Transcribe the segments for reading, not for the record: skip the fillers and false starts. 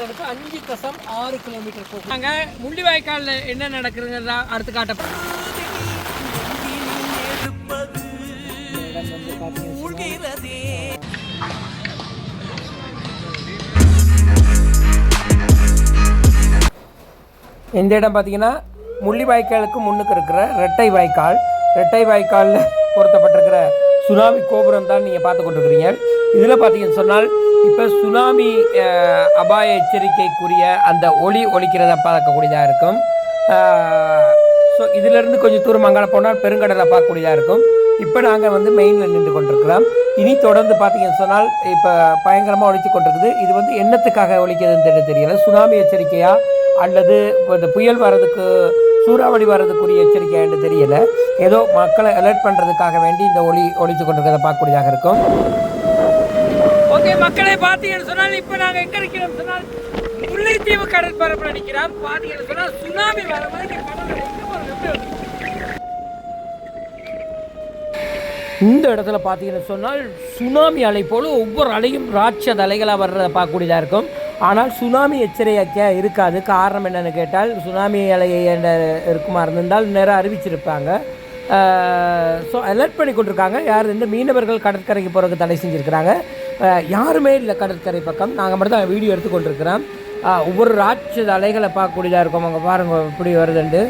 மாஸ்டருக்கு 5.6 கிலோமீட்டர் போகும். நாங்கள் முள்ளிவாய்க்காலில் என்ன நடக்குதுங்கிறதா அடுத்து காட்டப்போம். இந்த இடம் பார்த்தீங்கன்னா முள்ளிவாய்க்காலுக்கு முன்னுக்கு இருக்கிற ரெட்டை வாய்க்காலில் பொருத்தப்பட்டிருக்கிற சுனாமி கோபுரம் தான் நீங்கள் பார்த்து கொண்டிருக்கிறீங்க. இதில் பார்த்தீங்கன்னு சொன்னால் இப்போ சுனாமி அபாய எச்சரிக்கைக்குரிய அந்த ஒலிக்கிறத பார்க்கக்கூடியதாக இருக்கும். ஸோ இதிலேருந்து கொஞ்சம் தூரம் அங்கே போனால் பெருங்கடலை பார்க்கக்கூடியதாக இருக்கும். இப்போ நாங்கள் வந்து மெயினில் நின்று கொண்டிருக்கிறோம். இனி தொடர்ந்து பார்த்தீங்கன்னு சொன்னால் இப்போ பயங்கரமாக ஒழிச்சு கொண்டிருக்குது. இது வந்து என்னத்துக்காக ஒழிக்கிறதுன்னு தெரியல. சுனாமி எச்சரிக்கையா அல்லது இந்த புயல் வர்றதுக்கு சூறாவளி வர்றதுக்குரிய எச்சரிக்கையான்னு தெரியலை. ஏதோ மக்களை அலர்ட் பண்ணுறதுக்காக வேண்டி இந்த ஒழிச்சு கொண்டிருக்கிறத பார்க்கக்கூடியதாக இருக்கும். ஓகே மக்களை பார்த்தீங்கன்னு சொன்னால் இப்போ நாங்கள் எங்கே இருக்கிறோம் சொன்னால் முல்லைத்தீவு கடற்பரப்பில் நிற்கிறோம். பார்த்தீங்கன்னு சொன்னால் சுனாமி வர மாதிரி இந்த இடத்துல பார்த்தீங்கன்னு சொன்னால் சுனாமி அலை போல ஒவ்வொரு அலையும் ராட்சத அலைகளாக வர்றதை பார்க்கக்கூடியதாக இருக்கும். ஆனால் சுனாமி எச்சரிக்கை இருக்காது. காரணம் என்னென்னு கேட்டால் சுனாமி அலை இருக்குமா இருந்திருந்தால் நேராக அறிவிச்சிருப்பாங்க. ஸோ அலர்ட் பண்ணி கொண்டிருக்காங்க. யார் இந்த மீனவர்கள் கடற்கரைக்கு போகிறதுக்கு தடை செஞ்சுருக்கிறாங்க. யாருமே இல்லை கடற்கரை பக்கம். நாங்கள் மட்டும் தான் வீடியோ எடுத்து கொண்டிருக்கிறோம். ஒவ்வொரு ராட்சத அலைகளை பார்க்கக்கூடியதாக இருக்கும். அவங்க பாருங்கள் இப்படி வருதுண்டு.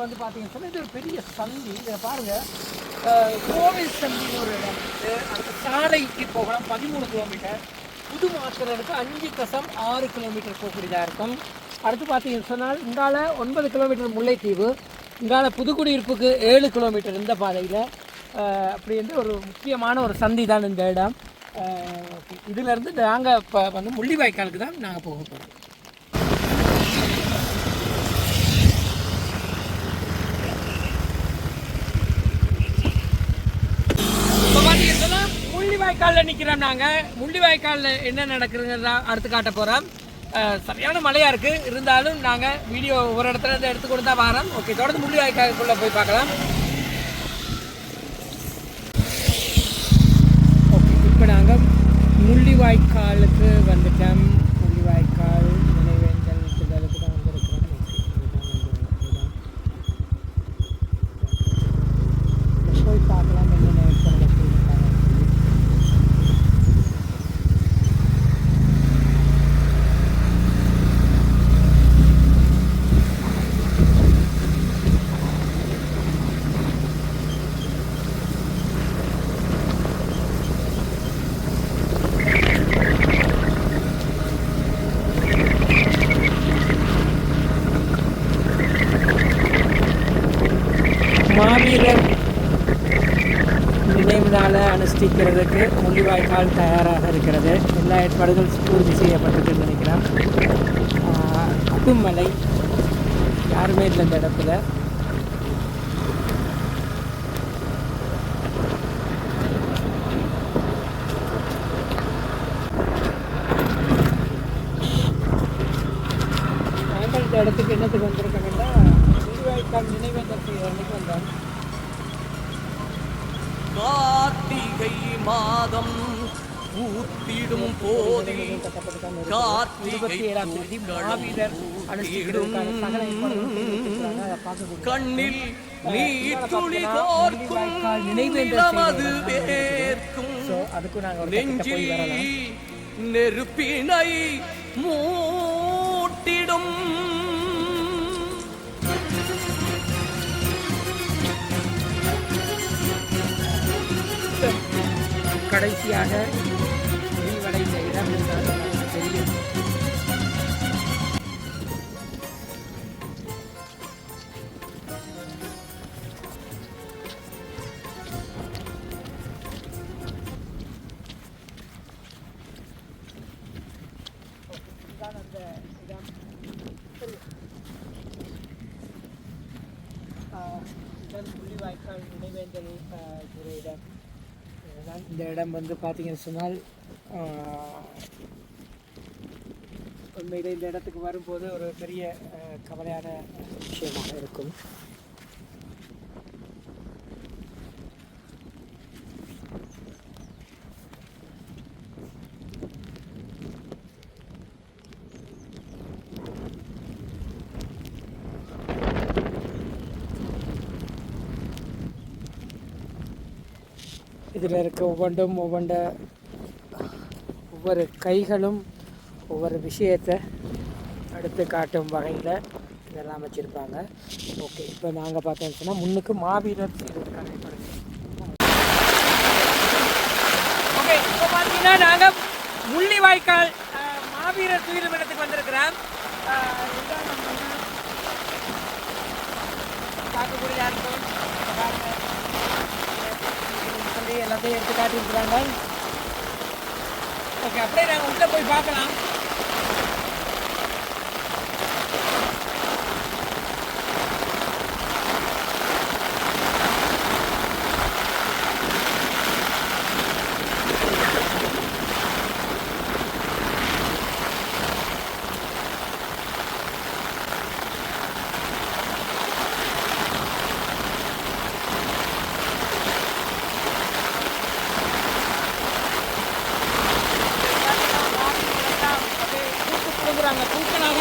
வந்து பார்த்தீங்கன்னு சொன்னால் இது ஒரு பெரிய சந்தி. இதை பாருங்கள், கோவில் சந்தின்னு ஒரு இடம் இருக்குது. அந்த சாலைக்கு போகலாம் 13 கிலோமீட்டர். புது மாஸ்டருக்கு 5.6 கிலோமீட்டர் போகக்கூடியதாக இருக்கும். அடுத்து பார்த்தீங்கன்னு சொன்னால் இங்கால 9 கிலோமீட்டர் முல்லைத்தீவு, இங்கால புதுக்குடியிருப்புக்கு 7 கிலோமீட்டர் இந்த பாதையில். அப்படி வந்து ஒரு முக்கியமான ஒரு சந்தி தான் இந்த இடம். இதிலேருந்து நாங்கள் இப்போ வந்து முள்ளிவாய்க்காலுக்கு தான் நாங்கள் போக போகிறோம். முள்ளிவாய்க்காலில் நிற்கிறோம். நாங்கள் முள்ளிவாய்க்காலில் என்ன நடக்குதுங்கிறதா அடுத்து காட்ட போகிறோம். சரியான மழையாக இருக்குது. இருந்தாலும் நாங்கள் வீடியோ ஒரு இடத்துல இருந்து எடுத்து கொடுத்தா வரோம். ஓகே, தொடர்ந்து முள்ளிவாய்க்காலுக்குள்ளே போய் பார்க்கலாம். ஓகே, இப்போ நாங்கள் முள்ளிவாய்க்காலுக்கு வந்துட்டோம். முள்ளிவாய்க்கால் நினைவேந்தல் திடலுக்கு தான் வந்திருக்கிறோம். போய் பார்க்கலாம் என்னென்ன மாவீரர் நினைவு நாளை அனுஷ்டிக்கிறதுக்கு முள்ளிவாய்க்கால் தயாராக இருக்கிறது. எல்லா ஏற்பாடுகள் பூர்த்தி செய்யப்பட்டிருக்குன்னு நினைக்கிறேன். குடுமலை யாருமே இல்லை இந்த இடத்துல. நாங்கள் இந்த இடத்துக்கு என்னத்துக்கு வந்திருக்கோம்னா முள்ளிவாய்க்கால் நினைவேந்தல் செய்வதற்கு வந்தோம். கார்த்திகை மாதம் ஊத்திடும் போதில் கார்த்திகை கண்ணில் நீர் துளி கோர்க்கும் நமது வேர்க்கும் நெஞ்சில் நெருப்பினை மூட்டிடும் கடைசியாக முடிவடைந்த இடம் என்றால் நமக்கு தெரியும். முள்ளிவாய்க்கால் நினைவேந்தல் ஒரு இடம். இந்த இடம் வந்து பார்த்தீங்கன்னு சொன்னால் உண்மையிலே இந்த இடத்துக்கு வரும்போது ஒரு பெரிய கவலையான விஷயமாக இருக்கும். இதில் இருக்க ஒவ்வொரு கைகளும் ஒவ்வொரு விஷயத்தை எடுத்து காட்டும் வகையில் இதெல்லாம் வச்சுருப்பாங்க. ஓகே, இப்போ நாங்கள் பார்த்தோம்னு சொன்னால் முன்னுக்கு மாவீரர் கலைப்படுது. ஓகே, இப்போ பார்த்தீங்கன்னா நாங்கள் முள்ளிவாய்க்கால் மாவீரர் துயிலும் இடத்துக்கு வந்திருக்கிறோம். பார்க்கக்கூடிய இருக்கும் எல்லாத்தையும் எடுத்து காட்டியிருக்கிறாங்க. ஓகே, அப்படியே நாங்கள் உள்ளே போய் பார்க்கலாம்.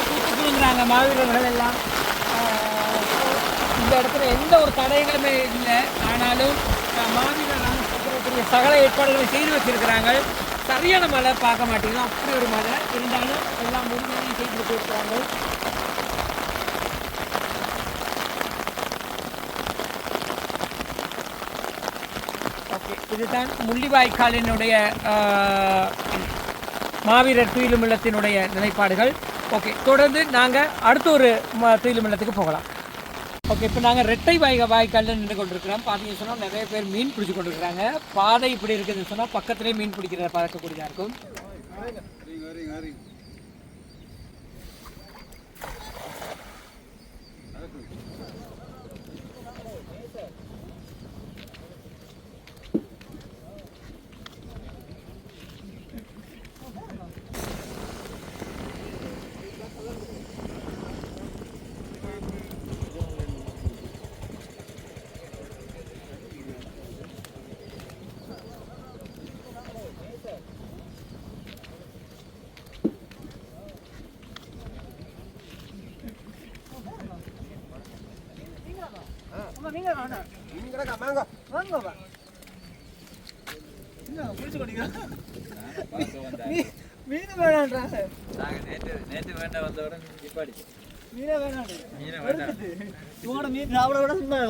பூத்துக்குழுங்குறாங்க மாவீரர்கள் எல்லாம். இந்த இடத்துல எந்த ஒரு தடைகளுமே இல்லை. ஆனாலும் மாவீரர்கள் சகல ஏற்பாடுகளை செய்து வச்சிருக்கிறாங்க. சரியான மழை பார்க்க மாட்டீங்களா, அப்படி ஒரு மழை இருந்தாலும் எல்லாம் முடிஞ்சு செய்து வச்சிருக்கிறாங்க. ஓகே, இதுதான் முள்ளிவாய்க்காலினுடைய மாவீரர் துயிலும் இல்லத்தினுடைய நிலைப்பாடுகள். ஓகே, தொடர்ந்து நாங்கள் அடுத்த ஒரு துயிலும் இல்லத்துக்கு போகலாம். ஓகே, இப்போ நாங்கள் ரெட்டை வாய்க்காலில் நின்று கொண்டிருக்கிறோம். பார்த்தீங்கன்னு சொன்னால் நிறைய பேர் மீன் பிடிச்சி கொண்டிருக்கிறாங்க. பாதை இப்படி இருக்குதுன்னு சொன்னால் பக்கத்துலேயே மீன் பிடிக்கிற பார்க்கக்கூடியதாக இருக்கும். மீன் வேணான்றாங்க. நேற்று வேண்டாம் வந்தவுடன் மீனே வேணாம். மீன் சாப்பிட விட சும்மா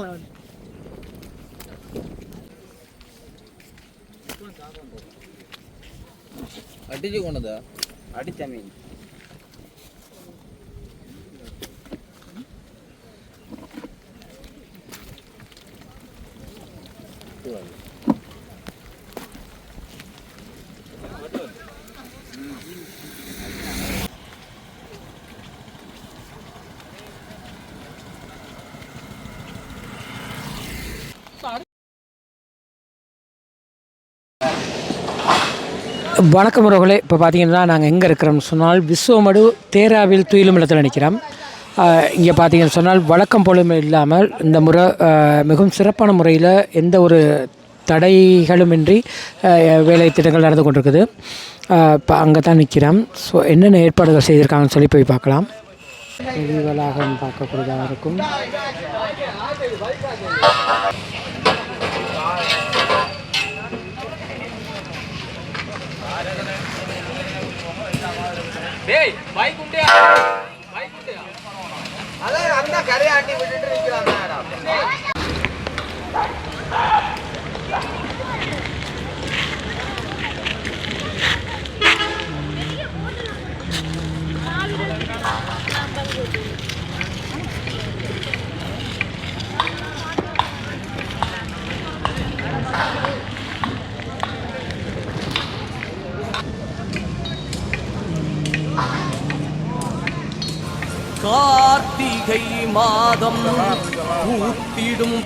அடிச்சு கொண்டதா அடிச்ச மீன். வணக்கம் உறவுகளே. இப்போ பார்த்தீங்கன்னா நாங்கள் எங்கே இருக்கிறோம்னு சொன்னால் விஸ்வமடு தேராவில் துயிலும் இல்லத்தில் நிற்கிறோம். இங்கே பார்த்தீங்கன்னு சொன்னால் வழக்கம் போலுமே இல்லாமல் இந்த முறை மிகவும் சிறப்பான முறையில் எந்த ஒரு தடைகளுமின்றி வேலை திட்டங்கள் நடந்து கொண்டிருக்குது. இப்போ அங்கே தான் நிற்கிறோம். ஸோ என்னென்ன ஏற்பாடுகள் செய்திருக்காங்கன்னு சொல்லி போய் பார்க்கலாம். வளாகம் பார்க்கக்கூடியதாக இருக்கும். டேய் பைக் உண்டியா அத அந்த கரை ஆட்டி விட்டுட்டு நிக்கறாங்கடா. கார்த்திகை மாதம் பூத்திடும்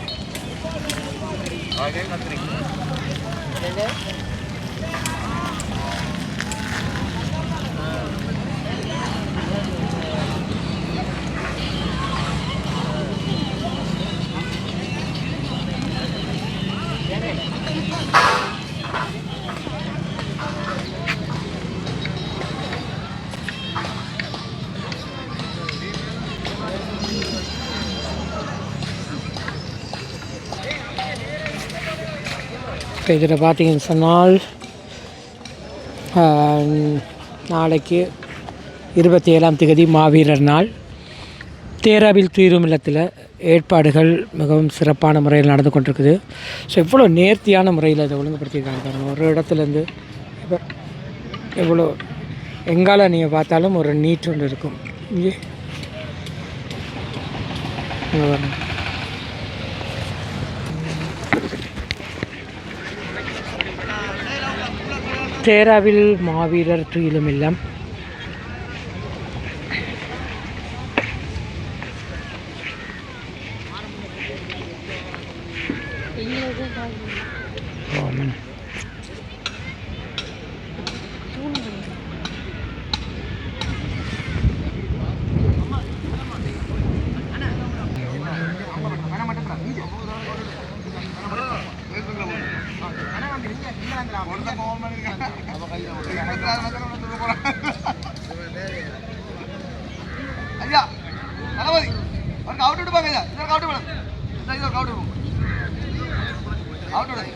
இப்போ இதில் பார்த்தீங்கன்னு சொன்னால் நாளைக்கு 27ஆம் தேதி மாவீரர் நாள். தேராவில் தீரும் இல்லத்தில் ஏற்பாடுகள் மிகவும் சிறப்பான முறையில் நடந்து கொண்டிருக்குது. ஸோ எவ்வளோ நேர்த்தியான முறையில் அதை ஒழுங்குபடுத்தியிருக்காங்க பாருங்கள். ஒரு இடத்துலேருந்து இப்போ எவ்வளோ எங்கால நீங்கள் பார்த்தாலும் ஒரு நீட் ஒன்று இருக்கும். இங்கே தேராவில் மாவீரர் துயிலும் இல்லம். ஐயா தளபதி அவருக்கு அவுட் விடுப்பாங்க. ஐயா இதற்கு அவுட் விடும். இதற்கு அவுட் விடும். அவுட் விடு.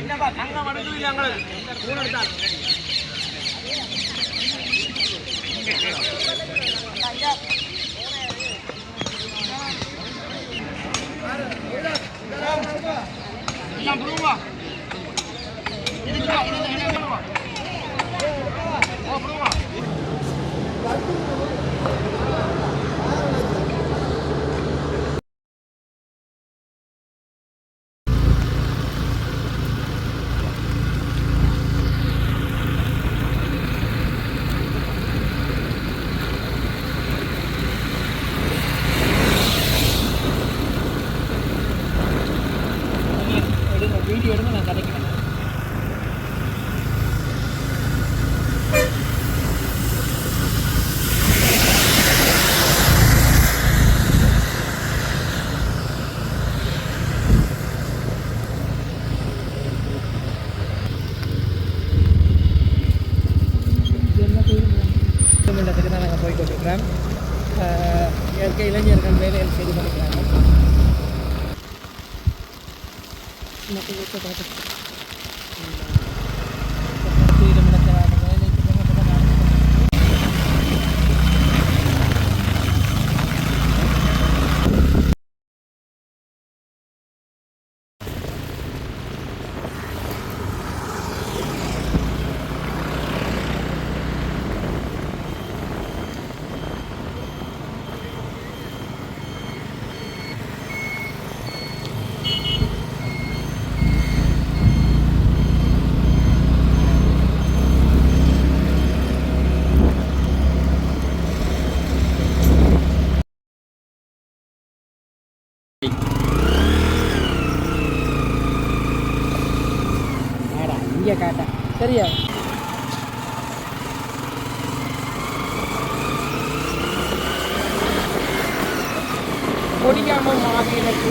என்னப்பா தங்க மடங்குது எங்களுக்கு மூணு எடுத்தால் வீடியோ எடுங்க, நான் கதைக்கிறேன். இல்லத்துக்கு தான் நாங்கள் போய் கொண்டிருக்கிறோம். இயற்கை இளைஞர்கள் வேலைகள் செய்து கொண்டிருக்கிறாங்க. இங்கே காட்டேன் சரியா? கொடியாமல் மாவீரர்